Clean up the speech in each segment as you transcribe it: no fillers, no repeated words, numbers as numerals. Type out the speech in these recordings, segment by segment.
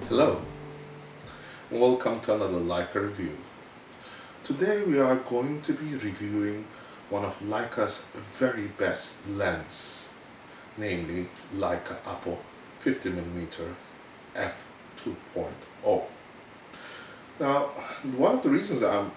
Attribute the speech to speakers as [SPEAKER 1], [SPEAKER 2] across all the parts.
[SPEAKER 1] Hello, and welcome to another Leica review. Today we are going to be reviewing one of Leica's very best lens, namely Leica APO 50mm f2.0. Now, one of the reasons that I'm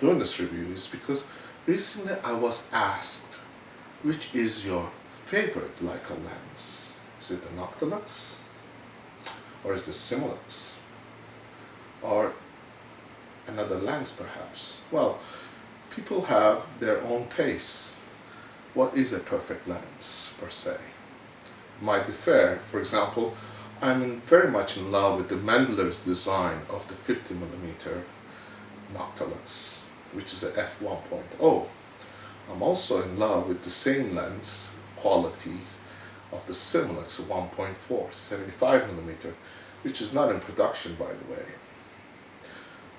[SPEAKER 1] doing this review is because recently I was asked, which is your favorite Leica lens? Is it the Noctilux? Or is the Summicron-M? Or another lens perhaps? Well, people have their own tastes. What is a perfect lens per se? It might differ. For example, I'm very much in love with the Mendel's design of the 50mm Noctilux, which is a f1.0. I'm also in love with the same lens qualities of the Summicron 1.4 75mm, which is not in production, by the way.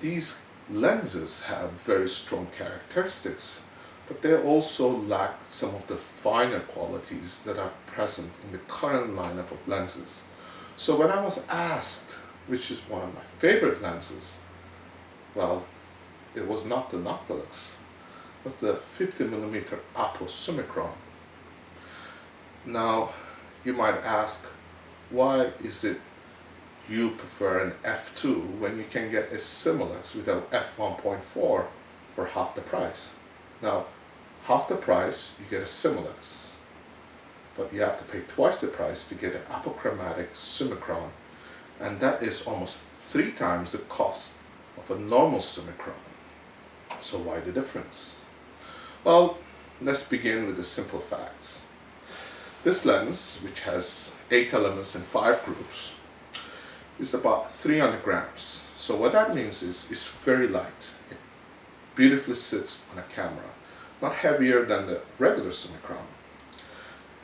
[SPEAKER 1] These lenses have very strong characteristics, but they also lack some of the finer qualities that are present in the current lineup of lenses. So when I was asked which is one of my favorite lenses, well, it was not the Noctilux, but the 50mm apo-summicron. Now, you might ask, why is it you prefer an f2 when you can get a Summicron with an f1.4 for half the price? Now, half the price you get a Summicron, but you have to pay twice the price to get an apochromatic Summicron, and that is almost 3 times the cost of a normal Summicron. So why the difference? Well, let's begin with the simple facts. This lens, which has 8 elements and 5 groups, is about 300 grams. So what that means is it's very light. It beautifully sits on a camera, not heavier than the regular Summicron.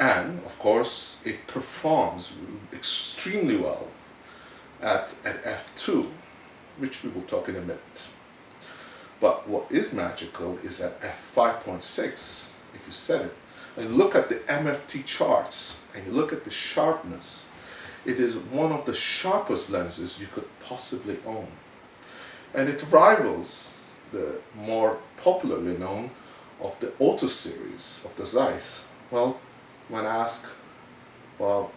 [SPEAKER 1] And of course, it performs extremely well at an f2, which we will talk in a minute. But what is magical is at f5.6, if you set it, and look at the MFT charts, and you look at the sharpness, it is one of the sharpest lenses you could possibly own. And it rivals the more popularly known of the Auto series of the Zeiss. Well, when asked, well,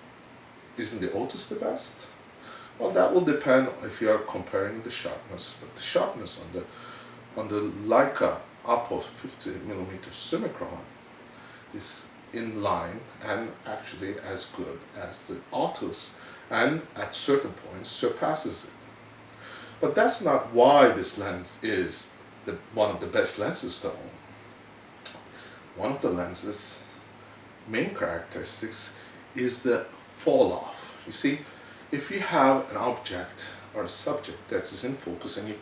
[SPEAKER 1] isn't the Otus the best? Well, that will depend if you are comparing the sharpness, but the sharpness on the Leica APO 50mm Summicron is in line and actually as good as the Autos, and at certain points surpasses it. But that's not why this lens is one of the best lenses to own. One of the lenses' main characteristics is the fall off. You see, if you have an object or a subject that is in focus and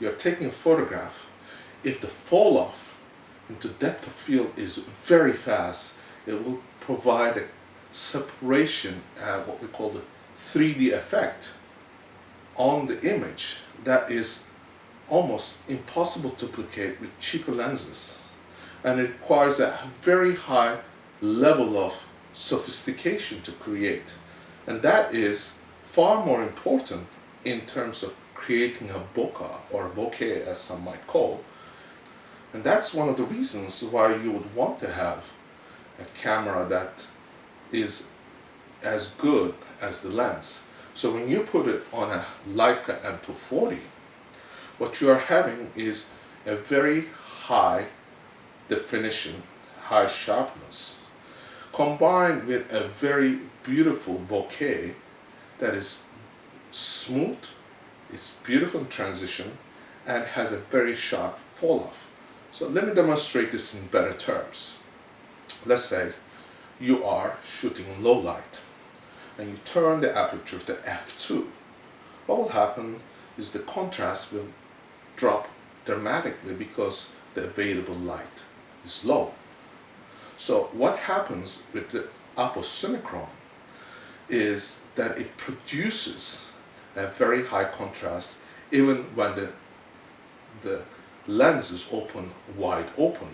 [SPEAKER 1] you're taking a photograph, if the fall off into depth of field is very fast, it will provide a separation, what we call the 3D effect on the image that is almost impossible to duplicate with cheaper lenses, and it requires a very high level of sophistication to create, and that is far more important in terms of creating a bokeh, or a bokeh as some might call. And that's one of the reasons why you would want to have a camera that is as good as the lens. So when you put it on a Leica M240, what you are having is a very high definition, high sharpness, combined with a very beautiful bokeh that is smooth, it's beautiful in transition, and has a very sharp fall off. So let me demonstrate this in better terms. Let's say you are shooting in low light and you turn the aperture to f2. What will happen is the contrast will drop dramatically because the available light is low. So what happens with the apo-summicron is that it produces a very high contrast even when the lens is open, wide open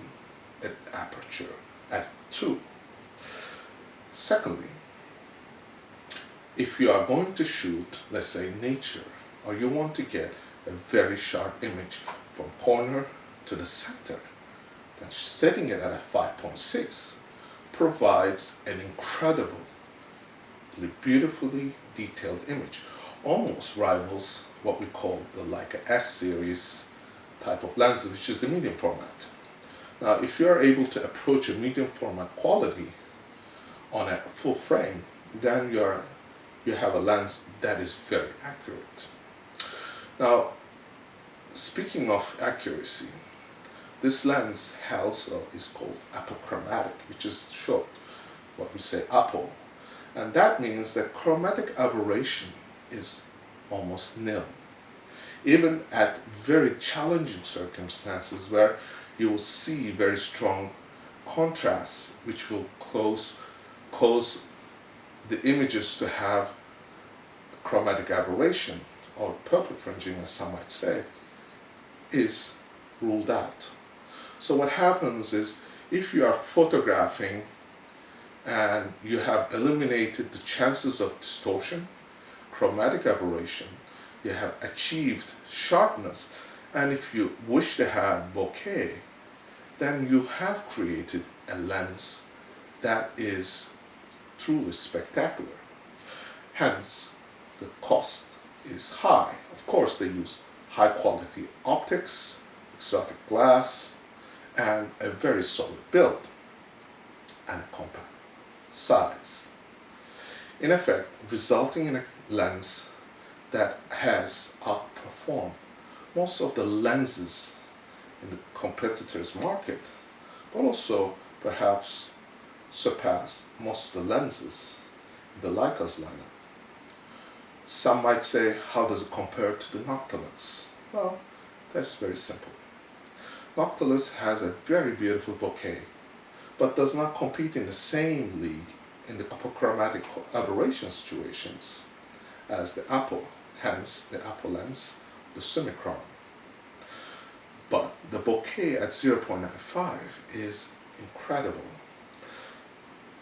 [SPEAKER 1] at aperture at 2. Secondly, if you are going to shoot, let's say, nature, or you want to get a very sharp image from corner to the center, then setting it at a 5.6 provides an incredibly beautifully detailed image. Almost rivals what we call the Leica S series type of lenses, which is the medium format. Now, if you are able to approach a medium format quality on a full frame, then you have a lens that is very accurate. Now, speaking of accuracy, this lens also is called apochromatic, which is short, what we say APO. And that means that chromatic aberration is almost nil. Even at very challenging circumstances where you will see very strong contrasts, which will cause the images to have chromatic aberration, or purple fringing as some might say, is ruled out. So what happens is, if you are photographing and you have eliminated the chances of distortion, chromatic aberration, you have achieved sharpness, and if you wish to have bokeh, then you have created a lens that is truly spectacular. Hence, the cost is high. Of course, they use high quality optics, exotic glass, and a very solid build, and a compact size. In effect, resulting in a lens that has outperformed most of the lenses in the competitors' market, but also perhaps surpassed most of the lenses in the Leica's lineup. Some might say, how does it compare to the Noctilux? Well, that's very simple. Noctilux has a very beautiful bokeh, but does not compete in the same league in the apochromatic aberration situations as the APO, hence the APO lens, the Summicron. But the bokeh at 0.95 is incredible.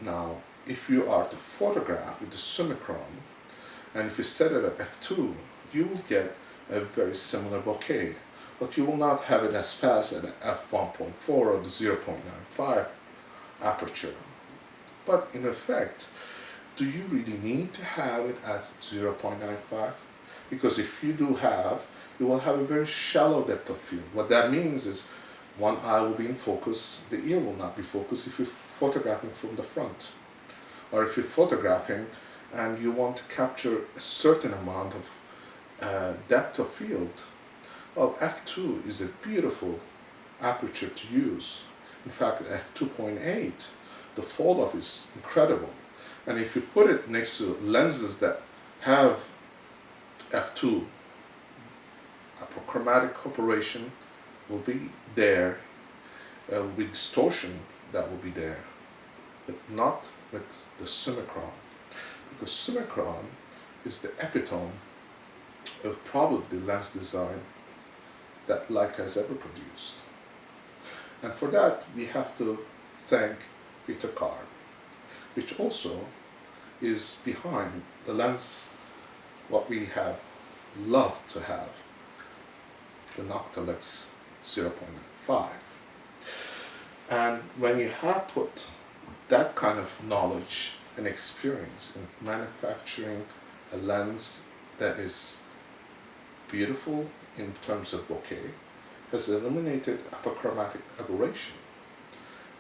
[SPEAKER 1] Now, if you are to photograph with the Summicron, and if you set it at f2, you will get a very similar bokeh, but you will not have it as fast at f1.4 or the 0.95 aperture. But in effect, do you really need to have it at 0.95? Because if you do have, you will have a very shallow depth of field. What that means is one eye will be in focus, the ear will not be focused if you're photographing from the front. Or if you're photographing and you want to capture a certain amount of depth of field, well, f2 is a beautiful aperture to use. In fact, at f2.8, the fall off is incredible. And if you put it next to lenses that have f2, apochromatic aberration will be there, with distortion that will be there, but not with the Summicron. Because Summicron is the epitome of probably the lens design that Leica has ever produced. And for that, we have to thank Peter Carr, which also is behind the lens, what we have loved to have, the Noctilux 0.95. And when you have put that kind of knowledge and experience in manufacturing a lens that is beautiful in terms of bokeh, has eliminated apochromatic aberration,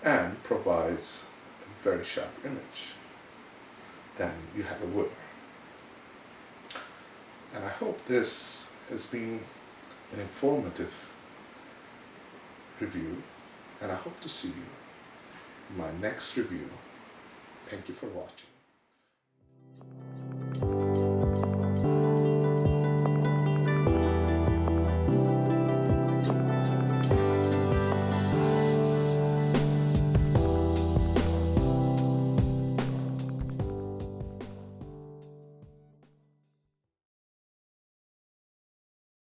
[SPEAKER 1] and provides a very sharp image, then you have a winner. And I hope this has been an informative review, and I hope to see you in my next review. Thank you for watching.